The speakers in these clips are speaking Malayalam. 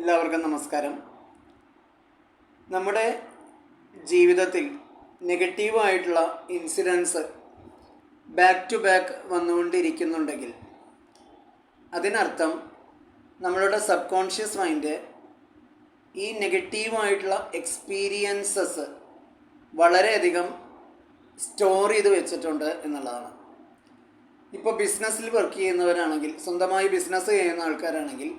എല്ലാവർക്കും നമസ്കാരം. നമ്മുടെ ജീവിതത്തിൽ നെഗറ്റീവായിട്ടുള്ള ഇൻസിഡൻസ് ബാക്ക് ടു ബാക്ക് വന്നുകൊണ്ടിരിക്കുന്നുണ്ടെങ്കിൽ അതിനർത്ഥം നമ്മളുടെ സബ് കോൺഷ്യസ് മൈൻഡ് ഈ നെഗറ്റീവായിട്ടുള്ള എക്സ്പീരിയൻസസ് വളരെയധികം സ്റ്റോർ ചെയ്ത് വെച്ചിട്ടുണ്ട് എന്നുള്ളതാണ്. ഇപ്പോൾ ബിസിനസ്സിൽ വർക്ക് ചെയ്യുന്നവരാണെങ്കിൽ, സ്വന്തമായി ബിസിനസ് ചെയ്യുന്ന ആൾക്കാരാണെങ്കിൽ,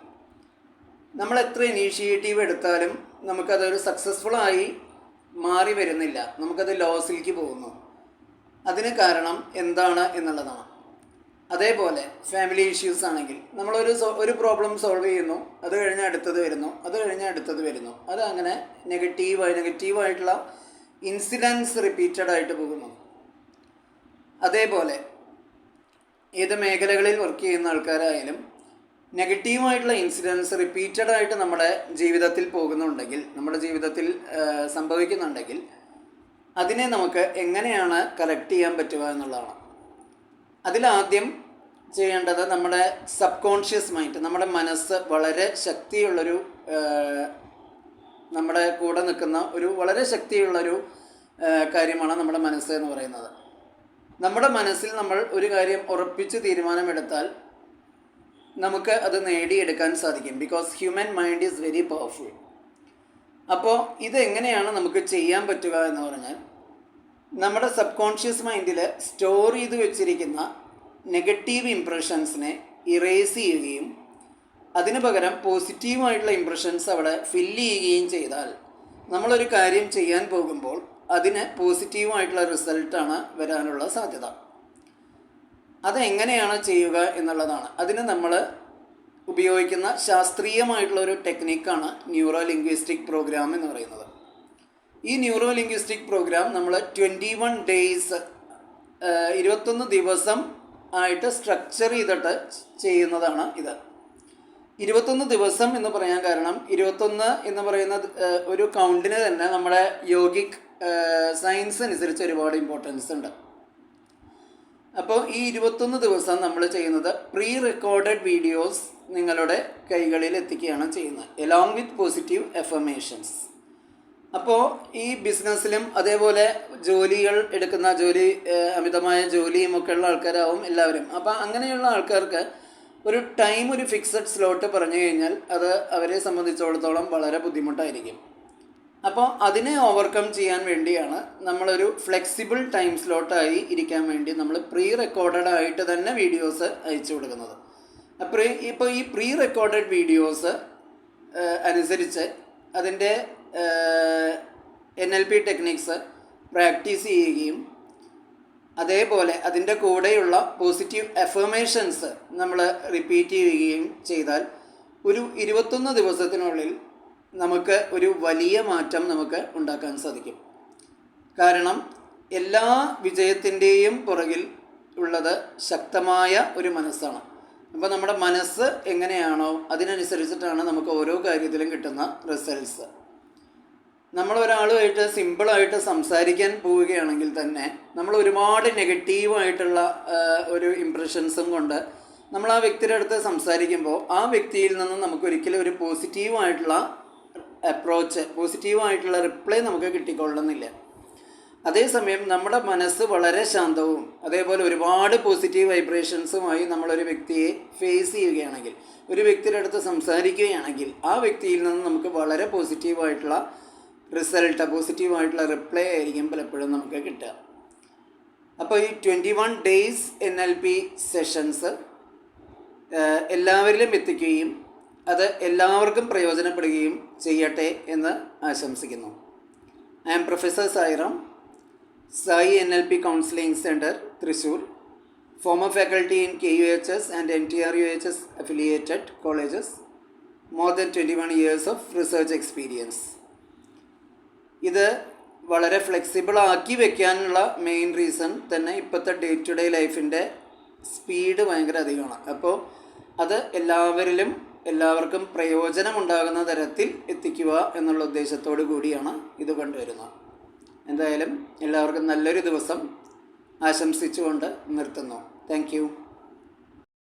നമ്മൾ എത്ര ഇനീഷ്യേറ്റീവ് എടുത്താലും നമുക്കതൊരു സക്സസ്ഫുള്ളായി മാറി വരുന്നില്ല, നമുക്കത് ലോസിലേക്ക് പോകുന്നു. അതിന് കാരണം എന്താണ് എന്നുള്ളതാണ്. അതേപോലെ ഫാമിലി ഇഷ്യൂസ് ആണെങ്കിൽ ഒരു പ്രോബ്ലം സോൾവ് ചെയ്യുന്നു, അത് കഴിഞ്ഞ് അടുത്തത് വരുന്നു, അത് അങ്ങനെ നെഗറ്റീവായിട്ടുള്ള ഇൻസിഡൻസ് റിപ്പീറ്റഡ് ആയിട്ട് പോകുന്നു. അതേപോലെ ഏത് മേഖലകളിൽ വർക്ക് ചെയ്യുന്ന ആൾക്കാരായാലും നെഗറ്റീവായിട്ടുള്ള ഇൻസിഡൻസ് റിപ്പീറ്റഡ് ആയിട്ട് നമ്മുടെ ജീവിതത്തിൽ നമ്മുടെ ജീവിതത്തിൽ സംഭവിക്കുന്നുണ്ടെങ്കിൽ അതിനെ നമുക്ക് എങ്ങനെയാണ് കറക്റ്റ് ചെയ്യാൻ പറ്റുക എന്നുള്ളതാണ്. അതിലാദ്യം ചെയ്യേണ്ടത് നമ്മുടെ സബ് കോൺഷ്യസ് മൈൻഡ്, നമ്മുടെ മനസ്സ് വളരെ ശക്തിയുള്ളൊരു, നമ്മുടെ കൂടെ നിൽക്കുന്ന വളരെ ശക്തിയുള്ളൊരു കാര്യമാണ് നമ്മുടെ മനസ്സ് എന്ന് പറയുന്നത്. നമ്മുടെ മനസ്സിൽ നമ്മൾ ഒരു കാര്യം ഉറപ്പിച്ച് തീരുമാനമെടുത്താൽ നമുക്ക് അത് നേടിയെടുക്കാൻ സാധിക്കും. Because human mind is very powerful. അപ്പോൾ ഇതെങ്ങനെയാണ് നമുക്ക് ചെയ്യാൻ പറ്റുക എന്ന് പറഞ്ഞാൽ, നമ്മുടെ സബ് കോൺഷ്യസ് മൈൻഡിൽ സ്റ്റോർ ചെയ്ത് വെച്ചിരിക്കുന്ന നെഗറ്റീവ് ഇംപ്രഷൻസിനെ ഇറേസ് ചെയ്യുകയും അതിന് പകരം പോസിറ്റീവായിട്ടുള്ള ഇംപ്രഷൻസ് അവിടെ ഫില്ല് ചെയ്യുകയും ചെയ്താൽ നമ്മളൊരു കാര്യം ചെയ്യാൻ പോകുമ്പോൾ അതിന് പോസിറ്റീവായിട്ടുള്ള റിസൾട്ടാണ് വരാനുള്ള സാധ്യത. അതെങ്ങനെയാണ് ചെയ്യുക എന്നുള്ളതാണ്. അതിന് നമ്മൾ ഉപയോഗിക്കുന്ന ശാസ്ത്രീയമായിട്ടുള്ളൊരു ടെക്നിക്കാണ് ന്യൂറോ ലിംഗ്വിസ്റ്റിക് പ്രോഗ്രാം എന്ന് പറയുന്നത്. ഈ ന്യൂറോ ലിംഗ്വിസ്റ്റിക് പ്രോഗ്രാം നമ്മൾ 21 ഡേയ്സ് 21 ദിവസം ആയിട്ട് സ്ട്രക്ചർ ചെയ്തിട്ട് ചെയ്യുന്നതാണ് ഇത്. 21 ദിവസം എന്ന് പറയാൻ കാരണം 21 എന്ന് പറയുന്ന ഒരു കൗണ്ടിന് തന്നെ നമ്മുടെ യോഗിക് സയൻസ് അനുസരിച്ച് ഒരുപാട് ഇമ്പോർട്ടൻസ് ഉണ്ട്. അപ്പോൾ ഈ 21 ദിവസം നമ്മൾ ചെയ്യുന്നത് പ്രീ റെക്കോർഡഡ് വീഡിയോസ് നിങ്ങളുടെ കൈകളിൽ എത്തിക്കുകയാണ് ചെയ്യുന്നത്, എലോങ് വിത്ത് പോസിറ്റീവ് എഫർമേഷൻസ്. അപ്പോൾ ഈ ബിസിനസ്സിലും അതേപോലെ അമിതമായ ജോലിയും ഒക്കെ ഉള്ള ആൾക്കാരാവും എല്ലാവരും. അപ്പോൾ അങ്ങനെയുള്ള ആൾക്കാർക്ക് ഒരു ഫിക്സഡ് സ്ലോട്ട് പറഞ്ഞു കഴിഞ്ഞാൽ അത് അവരെ സംബന്ധിച്ചിടത്തോളം വളരെ ബുദ്ധിമുട്ടായിരിക്കും. അപ്പോൾ അതിനെ ഓവർകം ചെയ്യാൻ വേണ്ടിയാണ് നമ്മളൊരു ഫ്ലെക്സിബിൾ ടൈം സ്ലോട്ടായി ഇരിക്കാൻ വേണ്ടി നമ്മൾ പ്രീ റെക്കോർഡഡ് ആയിട്ട് തന്നെ വീഡിയോസ് അയച്ചു കൊടുക്കുന്നത്. ഇപ്പോൾ ഈ പ്രീ റെക്കോർഡഡ് വീഡിയോസ് അനുസരിച്ച് അതിൻ്റെ NLP ടെക്നിക്സ് പ്രാക്ടീസ് ചെയ്യുകയും അതേപോലെ അതിൻ്റെ കൂടെയുള്ള പോസിറ്റീവ് എഫർമേഷൻസ് നമ്മൾ റിപ്പീറ്റ് ചെയ്യുകയും ചെയ്താൽ ഒരു 21 ദിവസത്തിനുള്ളിൽ നമുക്ക് ഒരു വലിയ മാറ്റം നമുക്ക് ഉണ്ടാക്കാൻ സാധിക്കും. കാരണം എല്ലാ വിജയത്തിൻ്റെയും പുറകിൽ ഉള്ളത് ശക്തമായ ഒരു മനസ്സാണ്. അപ്പോൾ നമ്മുടെ മനസ്സ് എങ്ങനെയാണോ അതിനനുസരിച്ചിട്ടാണ് നമുക്ക് ഓരോ കാര്യത്തിലും കിട്ടുന്ന റിസൾട്ട്സ്. നമ്മളൊരാളുമായിട്ട് സിമ്പിളായിട്ട് സംസാരിക്കാൻ പോവുകയാണെങ്കിൽ തന്നെ നമ്മൾ ഒരുപാട് നെഗറ്റീവായിട്ടുള്ള ഒരു ഇംപ്രഷൻസും കൊണ്ട് നമ്മൾ ആ വ്യക്തിയുടെ അടുത്ത് സംസാരിക്കുമ്പോൾ ആ വ്യക്തിയിൽ നിന്ന് നമുക്കൊരിക്കലും ഒരു പോസിറ്റീവായിട്ടുള്ള അപ്രോച്ച്, പോസിറ്റീവായിട്ടുള്ള റിപ്ലൈ നമുക്ക് കിട്ടിക്കൊള്ളുന്നില്ല. അതേസമയം നമ്മുടെ മനസ്സ് വളരെ ശാന്തവും അതേപോലെ ഒരുപാട് പോസിറ്റീവ് വൈബ്രേഷൻസുമായി നമ്മളൊരു വ്യക്തിയെ ഫേസ് ചെയ്യുകയാണെങ്കിൽ, ഒരു വ്യക്തിയുടെ അടുത്ത് സംസാരിക്കുകയാണെങ്കിൽ ആ വ്യക്തിയിൽ നിന്ന് നമുക്ക് വളരെ പോസിറ്റീവായിട്ടുള്ള റിസൾട്ട്, പോസിറ്റീവായിട്ടുള്ള റിപ്ലൈ ആയിരിക്കും പലപ്പോഴും നമുക്ക് കിട്ടുക. അപ്പോൾ ഈ 21 ഡേയ്സ് NLP സെഷൻസ് എല്ലാവരിലും എത്തിക്കുകയും അത് എല്ലാവർക്കും പ്രയോജനപ്പെടുകയും ചെയ്യട്ടെ എന്ന് ആശംസിക്കുന്നു. I am professor Sairam, Sai NLP counselling centre, Thrissur, former faculty in KUHS and NTRUHS affiliated colleges, more than 21 years of research experience. ഇത് വളരെ ഫ്ലെക്സിബിളാക്കി വെക്കാനുള്ള മെയിൻ റീസൺ തന്നെ ഇപ്പോഴത്തെ ഡേ ടു ഡേ ലൈഫിൻ്റെ സ്പീഡ് ഭയങ്കര അധികമാണ്. അപ്പോൾ അത് എല്ലാവർക്കും പ്രയോജനമുണ്ടാകുന്ന തരത്തിൽ എത്തിക്കുക എന്നുള്ള ഉദ്ദേശത്തോടു കൂടിയാണ് ഇത് കൊണ്ടുവരുന്നത്. എന്തായാലും എല്ലാവർക്കും നല്ലൊരു ദിവസം ആശംസിച്ചുകൊണ്ട് നിർത്തുന്നു. Thank you.